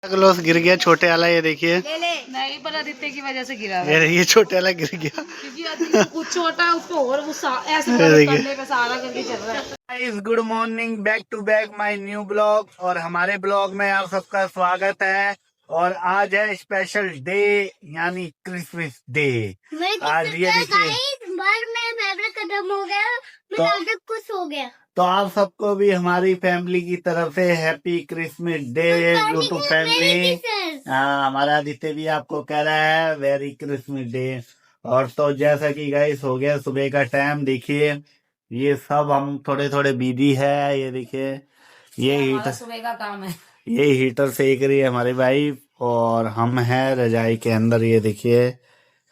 Glass गिर गया छोटे वाला, ये देखिए। नहीं पर आदित्य की वजह से गिरा ये छोटे वाला गिर गया क्योंकि आदित्य कुछ छोटा है उसको और वो ऐसे देखिए। करने पे सारा करके चल रहा है। Guys good morning, back to back my new blog. और हमारे ब्लॉग में आप सबका स्वागत है। और आज है स्पेशल डे, यानी क्रिसमस डे। आज ये देखिए खत्म हो गया, तो खुश हो गया। तो आप सबको भी हमारी फैमिली की तरफ से happy Christmas day YouTube family. हमारा आदित्य भी आपको कह रहा है वेरी क्रिसमस डे। और तो जैसा कि गाइस हो गया सुबह का टाइम, देखिए ये सब हम थोड़े थोड़े बिजी है। ये देखिए ये हीटर सुबह का काम है, ये हीटर सेक रही है हमारी वाइफ, और हम हैं रजाई के अंदर। ये देखिए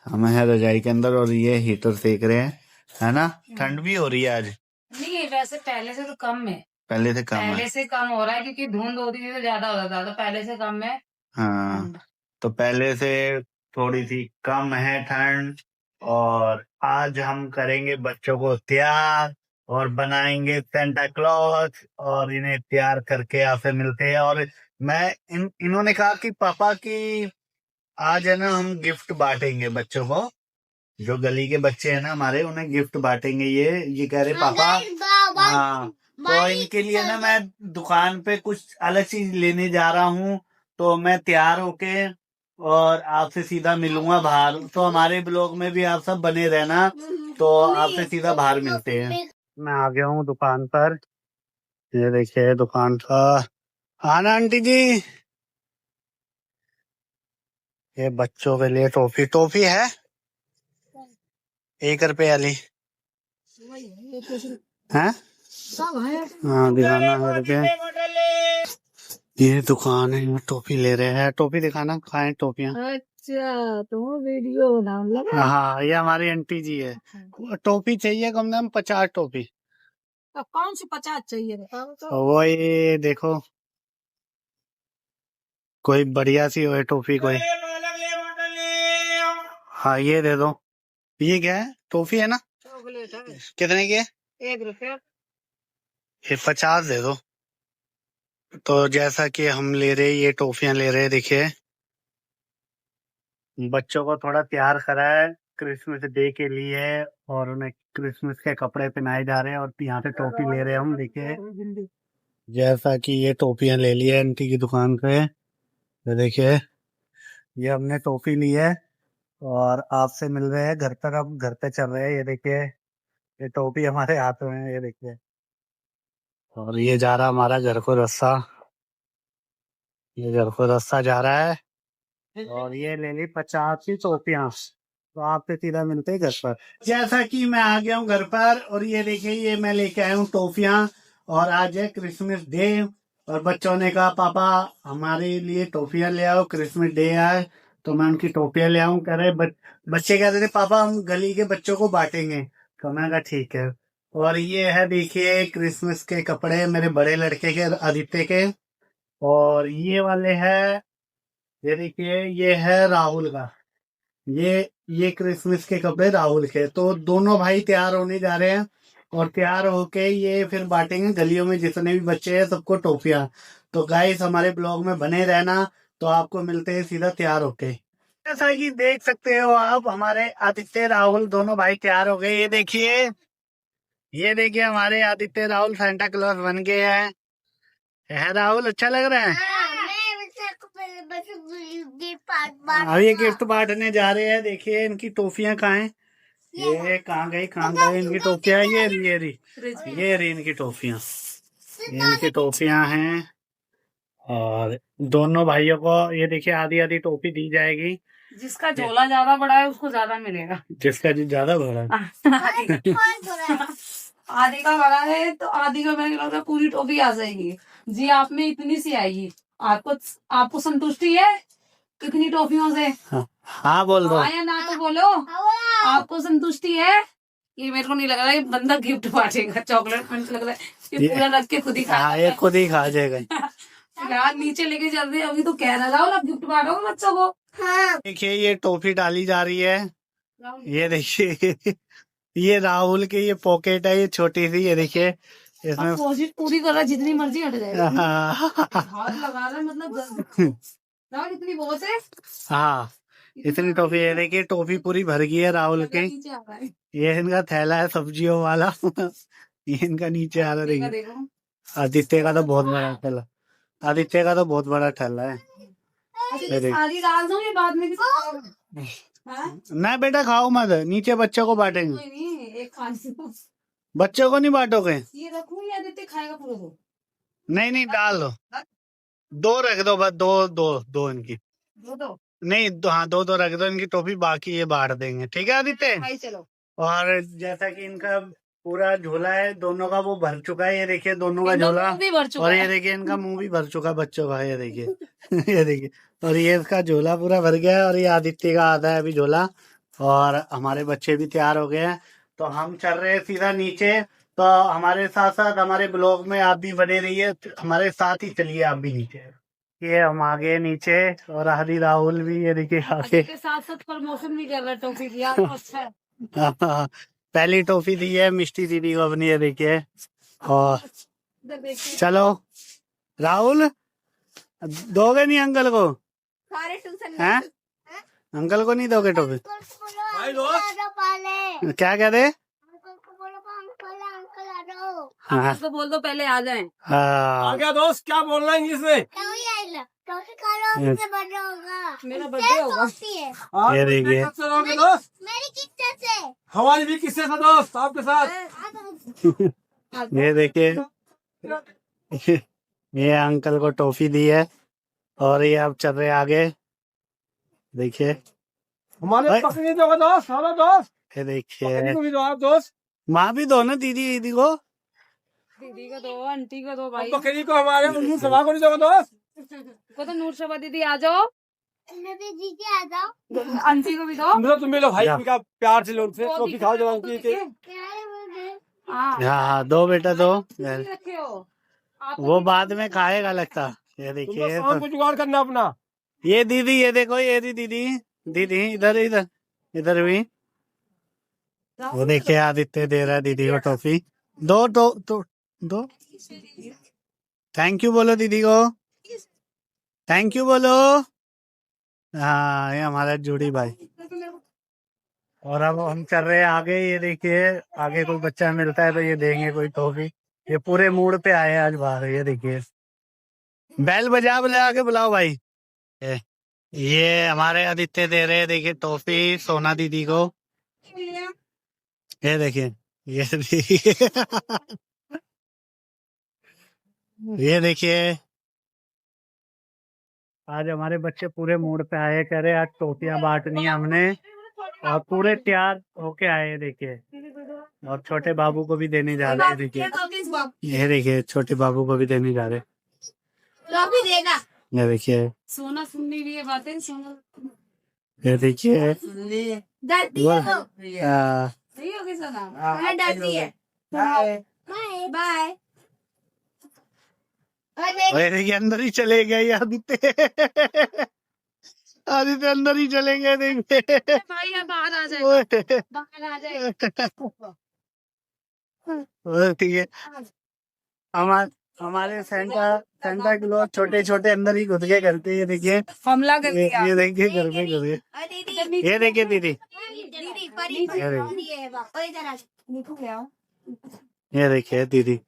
हम हैं रजाई के अंदर और ये हीटर सेक रहे हैं, है ना। ठंड भी हो रही है आज। नहीं वैसे पहले से तो कम है, पहले से कम है। पहले से कम हो रहा है क्योंकि धुंध होती थी तो ज्यादा होता था, तो पहले से कम है। हाँ, तो पहले से थोड़ी सी कम है ठंड। और आज हम करेंगे बच्चों को तैयार और बनाएंगे सेंटा क्लॉज, और इन्हें तैयार करके आपसे मिलते हैं। और मैं इन्होंने कहा कि पापा की आज है ना हम गिफ्ट बांटेंगे बच्चों को, जो गली के बच्चे हैं ना हमारे, उन्हें गिफ्ट बांटेंगे। ये कह रहे पापा। हाँ, तो इनके लिए ना मैं दुकान पे कुछ अलग चीज लेने जा रहा हूँ, तो मैं तैयार होके और आपसे सीधा मिलूंगा बाहर। तो हमारे ब्लॉग में भी आप सब बने रहना, तो आपसे सीधा बाहर मिलते हैं। मैं आ गया हूँ दुकान पर, ये देखिए दुकान का। हाँ ना आंटी जी, ये बच्चों के लिए टॉफी टॉफी है 1 रुपए वाली है। हाँ दिखाना 1 रुपए। ये दुकान है, टॉफी ले रहे हैं। टॉफी दिखाना, खाएं टॉफियाँ। अच्छा तो वीडियो बनाऊंगा। हाँ ये हमारी आंटी जी है। टॉफी चाहिए कम से कम 50 टॉफी। कौन सी 50 चाहिए बताओ तो। वो ये देखो कोई बढ़िया सी हो टॉफी कोई। हाँ ये दे दो। ये क्या है, टॉफी है ना। चॉकलेट है, कितने की है? 1 रुपया। ये 50 दे दो। तो जैसा कि हम ले रहे, ये टॉफियां ले रहे, देखिए बच्चों को थोड़ा तैयार करा है क्रिसमस डे के लिए, और उन्हें क्रिसमस के कपड़े पहनाए जा रहे हैं। और यहाँ से टॉफी ले रहे हैं हम, देखिए जैसा कि ये टॉफियां ले ली है आंटी की दुकान पे। तो देखिए ये हमने टॉफी ली है और आपसे मिल रहे हैं घर पर। अब घर पे चल रहे हैं, ये देखिए ये टॉफी हमारे हाथ में है, ये देखिए। और ये जा रहा हमारा घर को रास्ता, ये घर को रास्ता जा रहा है। और ये ले ली 50 की टोपियां, तो आपसे सीधा मिलते हैं घर पर। जैसा कि मैं आ गया हूँ घर पर, और ये देखिए ये मैं लेके आया हूँ टॉफियां। और आज है क्रिसमस डे, और बच्चों ने कहा पापा हमारे लिए टॉफियां ले आओ, क्रिसमस डे है। तो मैं उनकी टॉफियां ले आऊं। कह रहे बच्चे कह रहे थे पापा हम गली के बच्चों को बांटेंगे। तो मैंने कहा ठीक है। और ये है देखिए क्रिसमस के कपड़े मेरे बड़े लड़के के, आदित्य के। और ये वाले है, ये देखिए ये है राहुल का। ये क्रिसमस के कपड़े राहुल के। तो दोनों भाई तैयार होने जा रहे हैं, और तैयार होके ये फिर बांटेंगे गलियों में जितने भी बच्चे हैं सबको टॉफियां। तो गाइस हमारे ब्लॉग में बने रहना, तो आपको मिलते हैं सीधा तैयार होके। जैसा कि देख सकते हो आप, हमारे आदित्य राहुल दोनों भाई तैयार हो गए। ये देखिए हमारे आदित्य राहुल सेंटा क्लॉज बन गए हैं। है राहुल, अच्छा लग रहा है। अब ये गिफ्ट बांटने जा रहे हैं। देखिए इनकी टॉफियां कहाँ हैं, ये कहाँ गई इनकी टॉफियां। ये रही इनकी टॉफियां, इनकी टॉफियां हैं। और दोनों भाइयों को ये देखिए आधी आधी टॉफी दी जाएगी। जिसका झोला ज्यादा बड़ा है उसको ज्यादा मिलेगा। जिसका ज्यादा बड़ा है। आधी का बड़ा है तो आधी का मेरे लगता है पूरी टोपी आ जाएगी। जी आप में इतनी सी आएगी। आपको संतुष्टि है इतनी टॉफियों से? हाँ बोल दो। हाँ या ना तो बोलो। आपको संतुष्टि है? ये मेरे को नहीं लग रहा है बंदा गिफ्ट बांटेगा चॉकलेट। मुझे लग रहा है ये पूरा रख के खुद ही खा ये खुद ही खा जाएगा। यार नीचे लेके चल रहे अभी तो कह रहा था गिफ्ट बांटोगे बच्चों को। हाँ। देखिए ये टॉफी डाली जा रही है, ये देखिए ये राहुल की ये पॉकेट है, ये छोटी सी, ये देखिए इसमें कोशिश पूरी कर रहा जितनी मर्जी हट जाए। हाथ लगा रहा मतलब राहुल इतनी बहुत है। हाँ इतनी टॉफी, ये देखिए टॉफी पूरी भर गई है राहुल के। नीचे आ रहा है। ये इनका थैला है सब्जियों वाला। ये इनका नीचे आ रहा, देखा देखिए। देखो। आदित्य का तो बहुत बड़ा थैला, आदित्य का तो बहुत बड़ा थैला है। अच्छा ये सारी डाल दूं, ये बाद में भी खाओगे? हाँ? ना बेटा खाओ मत, नीचे बच्चों को बांटेंगे। कोई नहीं, एक खाने से बच्चों को नहीं बांटोगे? ये रखूं या आदित्य खाएगा पूरा दो? नहीं नहीं डाल दो, दो रख दो बस, दो दो दो इनकी। दो नहीं दो, हाँ दो दो रख दो इनकी टोपी, बाकी ये बांट देंगे, ठीक है आदित्य। भाई चलो। और जैसा कि इनका पूरा झोला है दोनों का, वो भर चुका है, ये देखिए दोनों का इनका झोला। मुंह भी भर चुका और है। ये देखिए इनका मुंह भी भर चुका है बच्चों का, ये देखिए। ये देखिए, और ये इसका झोला पूरा भर गया है, और ये आदित्य का आधा है अभी झोला। और हमारे बच्चे भी तैयार हो गए हैं, तो हम चल रहे हैं सीधा नीचे। तो हमारे साथ साथ हमारे ब्लॉग में आप भी बने रहिए, हमारे साथ ही चलिए आप भी नीचे। ये हम आ गए नीचे, और आदि राहुल भी ये देखिए आगे। के साथ साथ प्रमोशन भी कर रहा है टॉफी की, यार अच्छा है। पहली टॉफी दी है मिष्टी दीदी को अपनी, ये देखिए। और इधर देखिए। चलो राहुल, दोगे नहीं अंकल को? सारे ट्यूशन हैं? अंकल को नहीं दोगे टॉफी? क्या कह रहे? हाँ तो बोल दो पहले आ जाए। हाँ क्या दोस्त क्या बोल रहे हैं इंग्लिश में? मेरा बर्थडे होगा। आप ये देखिए। कब से रहोगे दोस्त? मेरी किस्से से हमारी भी किससे था दोस्त आपके साथ? ये देखिए, ये अंकल को टॉफी दी है, और ये अब चल रहे आगे, देखिए। हमारे भाई। पकड़ी दोगे दोस्त? हमारा दोस्त ये पकड़ी देखिए, को भी दो आप दोस्त। माँ भी दो ना दीदी, दीदी को। दीदी को दो, आंटी को दो भाई। पकड़ी को हमारे उन्हीं सभा को नहीं दोगे दोस्त? को तो नूर शबा दीदी आ जाओ, नबी जी के आ जाओ आंटी को भी दो। तुम मिलो भाई या। इनका प्यार से लोग से वो टॉफी दिखाओ खाओ जवान तो की देखिए। हाँ हाँ दो बेटा दो, नहीं रखे हो आप। वो बाद में खाएगा लगता। ये तुमको देखिए शाम को जुगाड़ करना अपना। ये दीदी, ये देखो, ये दीदी, दीदी इधर इधर इधर भी। वो देखिए आदित्य दे रहा है दीदी को टॉफी। दो दो दो दो, थैंक यू बोलो दीदी को, थैंक यू बोलो। हाँ ये हमारा जूड़ी भाई। और अब हम चल रहे हैं आगे, ये देखिए आगे कोई बच्चा मिलता है तो ये देंगे कोई टॉफी। ये पूरे मूड पे आए हैं आज बाहर, ये देखिए। बैल बजा बजा के बुलाओ भाई। ये हमारे आदित्य दे रहे हैं, देखिए टॉफी सोना दीदी को। ये देखिए, ये देखिए। ये देखिए, आज हमारे बच्चे पूरे मूड पे आए, कह रहे आज टोपियां बांटनी है हमने, और पूरे तैयार होके आए, देखिए। और छोटे बाबू को भी देने जा रहे हैं, देखिए। ये देखिए छोटे बाबू को भी देने जा रहे हैं, देगा ये देखिए। सोना सुननी भी है बातें, सोना ये देखिए, डरती है वो सही होगी सोना। हाँ, डरती है बाय बाय और ये देखिए अंदर ही चले गए ये आदित्य। आदित्य अंदर ही चले गए, देखिए। भाई अब बाहर आ जाए, ओए। बाहर आ जाए। ठीक है, हमारे सेंटा क्लॉज छोटे छोटे अंदर ही घुस के करते, ये देखिए। हमला कर ये दिया। ये देखिए घर पे घुस गए, दीदी ये देखिए दीदी, दीदी परी ये देखिए, ये है बाप ओए इधर आ नीतू ले आओ। ये देखिए दीदी,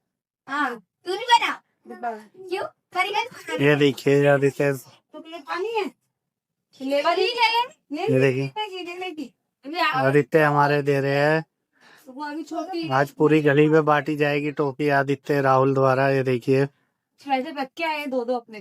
हां तू नहीं बना क्यों परी का ये देखिए आदित्य, तो प्लेट पानी है, ले वाली ले ये देखिए लेगी ले आ। आदित्य हमारे दे रहे हैं। वो अभी छोटी आज पूरी गली में बांटी जाएगी टोपी आदित्य राहुल द्वारा, ये देखिए। वैसे रख के आए दो दो अपने।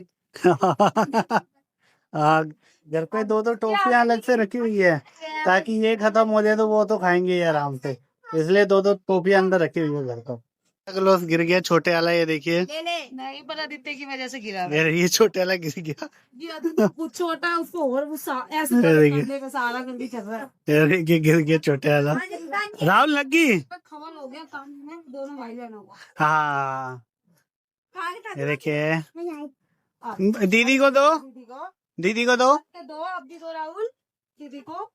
घर पे दो दो टोपियां अलग से रखी हुई है, ताकि ये खत्म हो जाए तो वो तो खाएंगे ही आराम से, इसलिए दो दो टोपियां अंदर रखी हुई है घर पर। ग्लास गिर गया छोटे वाला, ये देखिए। ले ले नहीं पर आदित्य की वजह से गिरा। ये छोटे वाला गिर गया, ये आदित्य कुछ छोटा है उसको और वो ऐसे ये देखिए। करने का सहारा करके चल रहा है। ये देखिए गिर गया छोटे वाला। राहुल लग गई। खबर हो गया काम में दोनों भाई बहनों को। हाँ ये देखिए, आ, दीदी को दो, दीदी को दीदी को दो। दो, अब भी दो राहुल दीदी को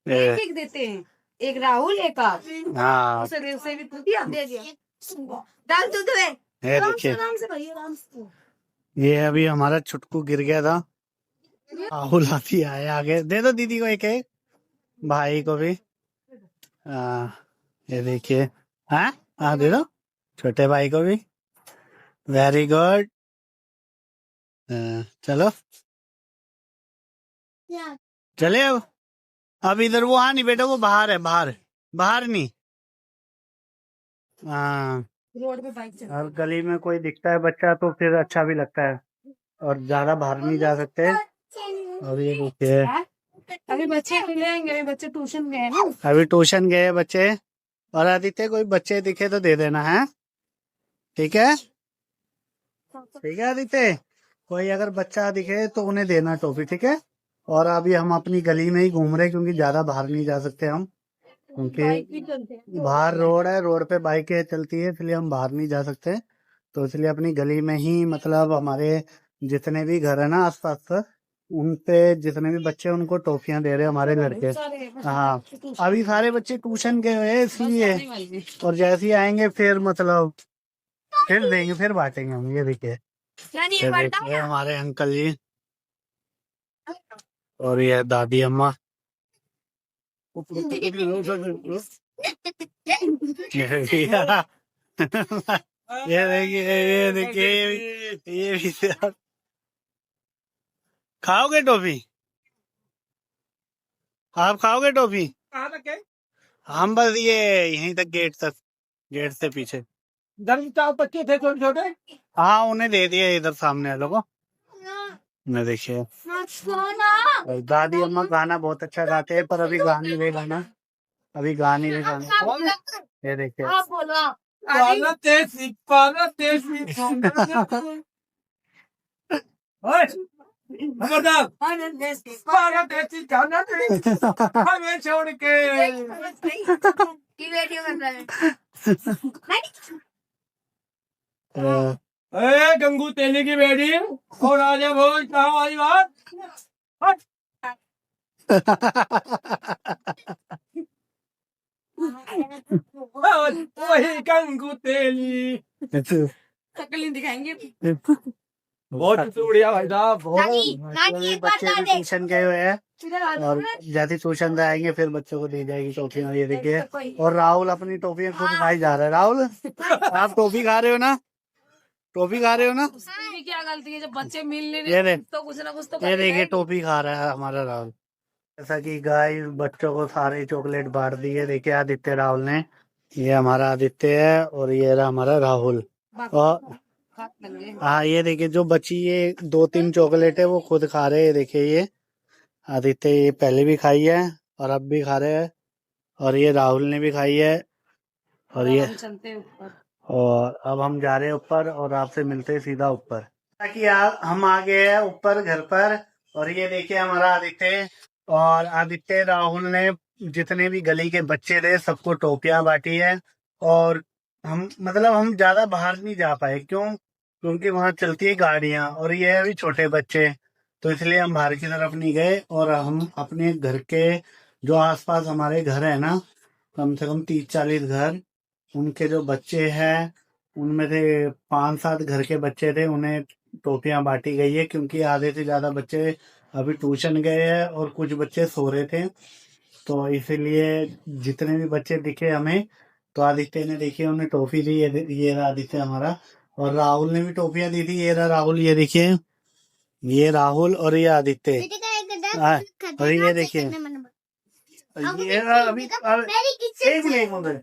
ये, एक देते हैं, एक राहुल एक आप। हाँ उसे भी दिया दे दिया। डाल दूध में ये देखिए, आराम से भैया आराम से। ये अभी हमारा छुटकू गिर गया था। राहुल हाथी आए आगे। दे दो दीदी को एक एक, भाई को भी। ये देखिए। हाँ हाँ, दे दो छोटे भाई को भी। Very good. चलो चले अब इधर वो, हाँ नहीं बेटा, वो बाहर है, बाहर बाहर नहीं। हाँ, रोड पे बाइक चल और गली में कोई दिखता है बच्चा तो फिर अच्छा भी लगता है, और ज्यादा बाहर नहीं जा सकते। और ये देखिए, अभी बच्चे मिलेंगे, अभी बच्चे ट्यूशन गए ना। अभी ट्यूशन गए बच्चे। और आदित्य कोई बच्चे दिखे तो दे देना है, ठीक है? ठीक है आदित्य, कोई अगर बच्चा दिखे तो उन्हें देना टॉफी, ठीक है? और अभी हम अपनी गली में ही घूम रहे हैं, क्योंकि ज्यादा बाहर नहीं जा सकते हम, क्योंकि बाहर रोड है, रोड पे बाइकें चलती है, इसलिए हम बाहर नहीं जा सकते। तो इसलिए अपनी गली में ही, मतलब हमारे जितने भी घर है ना आसपास का, उन पे जितने भी बच्चे हैं, उनको टॉफियां दे रहे हैं हमारे लड़के। हाँ, अभी सारे बच्चे ट्यूशन गए हुए हैं इसलिए, और जैसे ही आएंगे फिर मतलब फिर देंगे, फिर बांटेंगे हम। ये देखिए, ये देखिए हमारे अंकल जी, और ये दादी अम्मा। ये देखिए, ये भी खाओगे टॉफी? आप खाओगे टॉफी? कहाँ तक है? हम बस ये यहीं तक, गेट तक, गेट से पीछे। धर्म चार बच्चे थे छोटे छोटे। हाँ, उन्हें दे दिए इधर सामने वालों को। मैं देखिए, और दादी अम्मा गाना बहुत अच्छा गाते हैं, पर अभी गा नहीं रहे गाना, अभी गा नहीं रहे गाना। ये देखिए, पाला तेजी, पाला तेजी। ओए, खबरदार। पाला तेजी जाना नहीं, हमें छोड़ के। की वीडियो कर रहा है। ए गंगू तेली की बेटी और राजा भोज, कहाँ वाली बात? हट। वही गंगू तेली। शक्ल दिखाएंगे। बहुत बढ़िया भाई साहब, बहुत। नानी एक बार बच्चे ला भी दे। ट्यूशन गए हुए हैं, और जैसे ट्यूशन से आएंगे फिर बच्चों को दी जाएगी टॉफियाँ। ये देखिए, और राहुल अपनी टॉफियाँ खुद खाई जा रहा है। राहुल, आप टॉफी खा रहे हो ना? टॉफी खा रहे हो ना? उसकी भी क्या गलती है, जब बच्चे मिल नहीं ये रहे देख, तो कुछ ना कुछ तो ये कर देखिए ही टॉफी खा रहा है हमारा राहुल। जैसा कि गाइस बच्चों को सारे चॉकलेट बांट दी है। देखिए आदित्य राहुल ने, ये हमारा आदित्य है, और ये रहा हमारा राहुल। और हाँ, ये देखिए जो बची ये 2-3 चॉकलेट है वो खुद खा रहे हैं। देखिए ये आदित्य, ये पहले भी खाई है और अब भी खा रहे हैं, और ये राहुल ने भी खाई है, और ये, चलते हैं ऊपर। और अब हम जा रहे हैं ऊपर, और आपसे मिलते हैं सीधा ऊपर। ताकि हम आ गए हैं ऊपर घर पर, और ये देखिए हमारा आदित्य, और आदित्य राहुल ने जितने भी गली के बच्चे थे सबको टोपियां बांटी है। और हम, मतलब हम ज्यादा बाहर नहीं जा पाए, क्यों? क्योंकि वहां चलती है गाड़ियां, और ये अभी छोटे बच्चे, तो इसलिए हम बाहर की तरफ नहीं गए। और हम अपने घर के जो आसपास हमारे घर है ना, कम से कम 30-40 घर, उनके जो बच्चे हैं, उनमें से 5-7 घर के बच्चे थे, उन्हें टोपियां बांटी गई है, क्योंकि आधे से ज्यादा बच्चे अभी ट्यूशन गए हैं और कुछ बच्चे सो रहे थे। तो इसीलिए जितने भी बच्चे दिखे हमें, तो आदित्य ने देखिए उन्हें टॉफी दी। ये रहा आदित्य हमारा, और राहुल ने भी टॉफियां दी थी। ये रहा राहुल, ये देखिए, ये राहुल और ये आदित्य। और ये देखिए, ये एक मिनट उधर,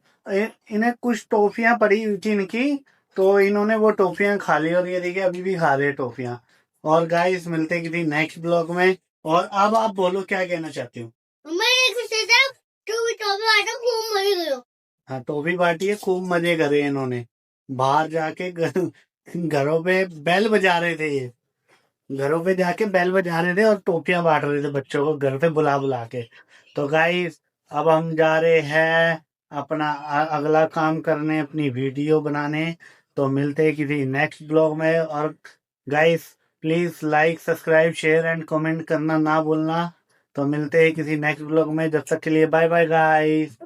इन्हें कुछ टॉफियां पड़ी हुई थी इनकी, तो इन्होंने वो टॉफियां खा ली, और ये देखिए अभी भी खा रहे हैं टॉफियां। और गाइस मिलते हैं किसी नेक्स्ट ब्लॉग में। और अब आप बोलो क्या कहना चाहते हो? हाँ, टॉफी बांटी है, खूब मजे करे इन्होंने। बाहर जाके घरों पे बेल बजा रहे थे, ये घरों पे जाके बेल बजा रहे थे और टोपियां बांट रहे थे बच्चों को घर पे बुला बुला के। तो गाइस अब हम जा रहे हैं अपना अगला काम करने, अपनी वीडियो बनाने। तो मिलते हैं किसी नेक्स्ट ब्लॉग में। और guys please like, subscribe, share and comment करना ना भूलना। तो मिलते हैं किसी नेक्स्ट ब्लॉग में, जब तक के लिए बाय बाय गाइस।